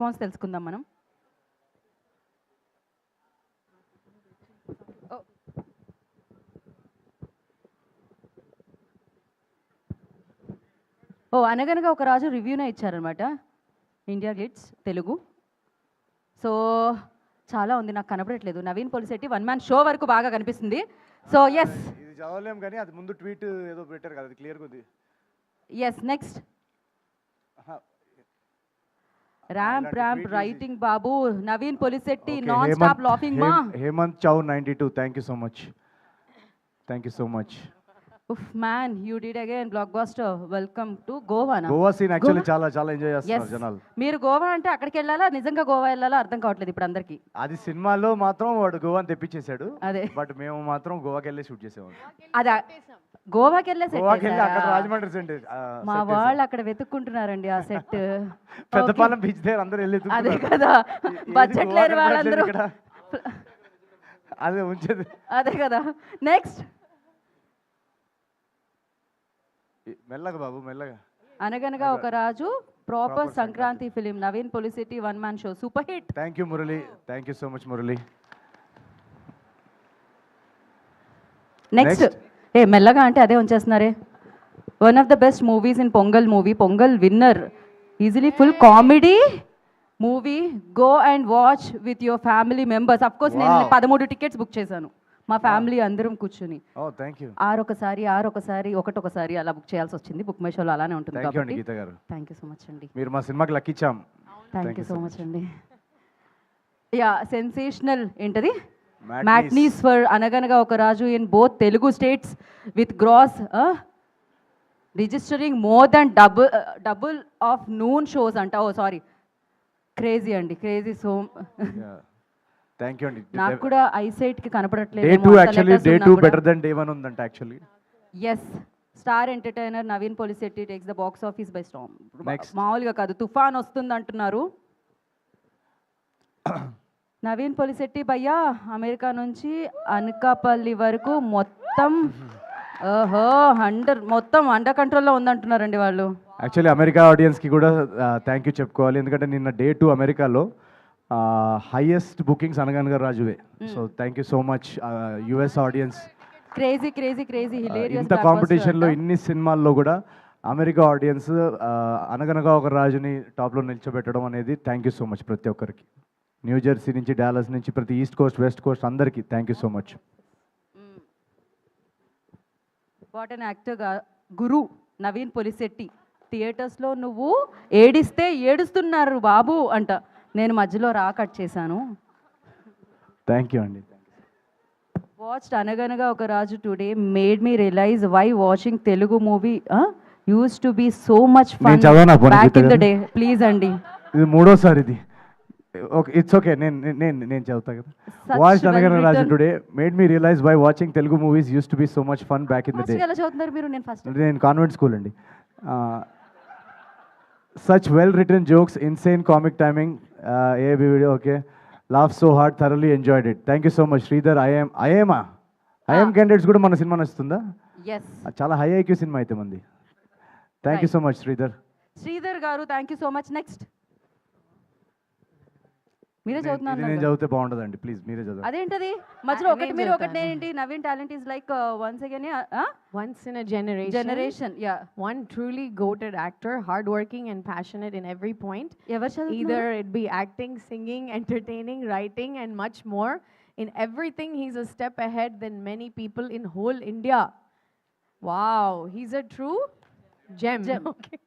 Response తెలుసుకుందాం మనం. అనగనగా ఒక రాజు రివ్యూనే ఇచ్చారనమాట, ఇండియా గ్లిట్స్ తెలుగు. సో చాలా ఉంది, నాకు కనపడట్లేదు. Naveen Polishetty one man show వరకు బాగా కనిపిస్తుంది. సో ఎస్, ఇది చదవలేం కానీ అది ముందు ట్వీట్ ఏదో పెట్టారు కదా, అది క్లియర్గా ఉంది. ఎస్, నెక్స్ట్ ర్యాంప్ రైటింగ్ బాబు Naveen Polishetty non stop laughing మా. Hemanth Chow 92, thank you so much, thank you so much. Oof man, you did again blockbuster. Welcome to Goa. Goa scene actually చాలా చాలా ఎంజాయ్ చేస్తున్నారు జనాలు. మీరు గోవా అంటే అక్కడికి వెళ్ళాలా, నిజంగా గోవా వెళ్ళాలా అర్థం కావట్లేదు ఇప్పుడు అందరికి. అది సినిమాలో మాత్రం వాడు గోవా తెప్పించేశాడు, అదే. బట్ మేము మాత్రం గోవాకి వెళ్ళి షూట్ చేసేవాళ్ళం. అదే గోవాకి వెళ్ళే గోవాకి వెళ్ళి అక్కడ సెట్. రాజమండ్రి సెంట్ మా వాళ్ళు అక్కడ వెతుక్కుంటున్నారండి ఆ సెట్. పెద్దపాలెం బీచ్ దగ్గర అందరూ వెళ్ళి అదే కదా, బడ్జెట్ లేని వాళ్ళందరూ అదే ఉంచేది. అదే కదా. నెక్స్ట్ మెల్లగా బాబు మెల్లగా. Anaganaga Oka Raju proper Sankranti film, Naveen Polishetty one man show, super hit. Thank you Murali, thank you so much Murali. Next మెల్లగా అంటే అదే ఉంచేస్తున్నారే. One of the best movies in Pongal movie, Pongal winner, easily full comedy movie. Go and watch with your family members. Of course నేను 13 tickets book చేశాను, మా family అందరం కూర్చుని. ఆరొకసారి ఒకటొకసారి అలా బుక్ చేయాల్సి వచ్చింది. బుక్ మై షోలో అలానే ఉంటుంది కాబట్టి గీత గారు, థ్యాంక్ యూ సో మచ్ అండి. మీరు మా సినిమాకి లక్కిచ్చాం. థ్యాంక్ యూ సో మచ్ అండి. యా, సెన్సేషనల్ ఏంటది, matinees for Anaganaga Oka Raju in both Telugu states with gross registering more than double afternoon shows అంట. ఓ సారీ, క్రేజీ అండి, క్రేజీ. సో థ్యాంక్ యూ అండి. నాకు కూడా ఐసైట్ కి కనపడట్లేదు. Day 2 actually, day 2 better than day 1 ఉందంట actually. Yes, star entertainer Naveen Polishetty takes the box office by storm. మామూలుగా కాదు, తుఫాన్ వస్తుంది అంటున్నారు. నవీన్ పోలిశెట్టి భయ్యా అమెరికా నుంచి అనకాపల్లి వరకు మొత్తం మొత్తం అండర్ కంట్రోల్లో ఉందంటున్నారండి వాళ్ళు. యాక్చువల్లీ అమెరికా ఆడియన్స్కి కూడా థ్యాంక్ యూ చెప్పుకోవాలి, ఎందుకంటే నిన్న డే 2 అమెరికాలో హైయెస్ట్ బుకింగ్స్ అనగనగా రాజువే. So thank you so much US audience. Crazy crazy crazy hilarious. ఇంత కాంపిటీషన్లో ఇన్ని సినిమాల్లో కూడా అమెరికా ఆడియన్స్ అనగనగా ఒక రాజుని టాప్లో నిల్చోబెట్టడం అనేది థ్యాంక్ యూ సో మచ్ ప్రతి ఒక్కరికి. న్యూ జెర్సీ నుంచి, డాలస్ నుంచి, ప్రతి ఈస్ట్ కోస్ట్ వెస్ట్ కోస్ట్ అందరికీ thank you so much. What an actor guru Naveen Polishetty. థియేటర్స్లో నువ్వు ఏడిస్తే ఏడుస్తున్నారు బాబు అంట, నేను మధ్యలో కట్ చేశాను. థ్యాంక్ యూ అండి. Watched Anaganaga Oka Raju today made me realise why watching Telugu movie used to be so much fun back in the day. Please అండి, ఇది మూడోసారి ఇది. ఓకే, ఇట్స్ ఓకే, నేను చదువుతా కదా. Watched Anaganaga Raju today made me realise why watching Telugu movies used to be so much fun back in the day. ఎలా చదువుతున్నారు మీరు? నేను కాన్వెంట్ స్కూల్ అండి. Such well written jokes, insane comic timing, video, okay, laugh so hard, thoroughly enjoyed it. Thank you so much Sridhar. I am candidates kuda mana cinema nastunda. Yes, chala high IQ cinema aithe mandi. Thank you so much Sridhar garu, thank you so much. Next మీరే చదువుతున్నారు. నేను చదివితే బాగుండదండి, please మీరే చదవండి. అదేంటది మధ్యలో ఒకటి మీరు ఒకటి నేనేంటి? Naveen talent is like once again once in a generation. Yeah, one truly goated actor, hardworking and passionate in every point. ఎవరు చదువుతున్నారు? Either it be acting, singing, entertaining, writing and much more. In everything he's a step ahead than many people in whole India. Wow, he's a true gem. Okay,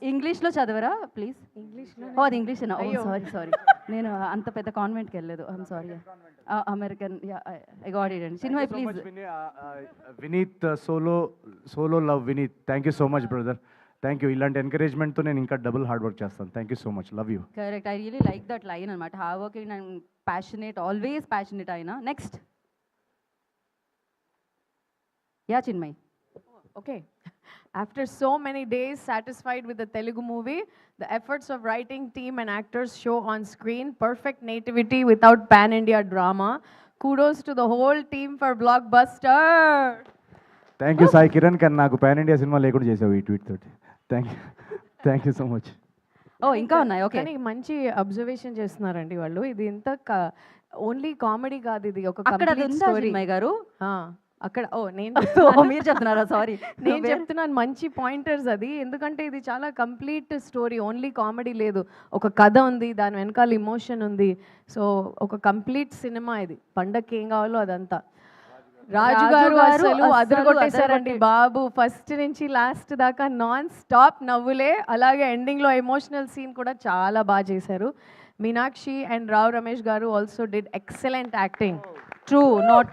ఇంగ్లీష్లో చదవరా please? ఇంగ్లీష్లో. అది English. Sorry నేను అంత పెద్ద కాన్వెంట్కి వెళ్ళలేదు. I'm sorry. American. I got it అండి. Chinmay please. Vineeth solo love Vineeth, thank you so much brother, thank you. ఇలాంటి ఎంకరేజ్మెంట్తో నేను ఇంకా డబుల్ హార్డ్ వర్క్ చేస్తాను. Thank you so much, love you. Correct, I really like that line అనమాట. Hard working and passionate, always passionate అయినా. Next yeah Chinmay. Okay. After so many days satisfied with the Telugu movie, the efforts of writing team and actors show on screen perfect nativity without pan-India drama. Kudos to the whole team for Blockbuster. Thank you Sai Kiran, kan naku pan India cinema lekunda chesavu ee tweet toti. Thank you so much. ఓ ఇంకా ఉన్నాయి, okay. కానీ మంచి observation చేస్తున్నారండి వాళ్ళు. ఇది ఇంత only comedy కాదు, ఇది ఒక అక్కడ అది ఉందా స్టోరీ. చిన్మయ్ గారు? అక్కడ నేను మీరు చెప్తున్నారా? సారీ. నేను చెప్తున్నాను, మంచి పాయింటర్స్ అది. ఎందుకంటే ఇది చాలా కంప్లీట్ స్టోరీ, ఓన్లీ కామెడీ లేదు, ఒక కథ ఉంది, దాని వెనకాల ఇమోషన్ ఉంది. సో ఒక కంప్లీట్ సినిమా ఇది. పండగకి ఏం కావాలో అదంతా. రాజు గారు అసలు అదరగొట్టేశారండి బాబు. ఫస్ట్ నుంచి లాస్ట్ దాకా నాన్ స్టాప్ నవ్వులే. అలాగే ఎండింగ్లో ఎమోషనల్ సీన్ కూడా చాలా బాగా చేశారు. మీనాక్షి అండ్ రావ్ రమేష్ గారు also did excellent acting. True, not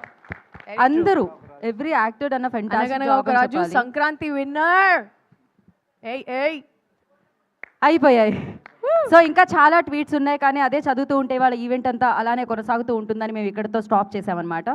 అందరూ, ఎవ్రీ యాక్టర్ అన్న ఫెంటాస్టిక్ అనగనగా ఒక రాజు సంక్రాంతి విన్నర్. అయిపోయాయి. సో ఇంకా చాలా ట్వీట్స్ ఉన్నాయి, కానీ అదే చదువుతూ ఉంటే వాళ్ళ ఈవెంట్ అంతా అలానే కొనసాగుతూ ఉంటుందని మేము ఇక్కడితో స్టాప్ చేసామన్నమాట.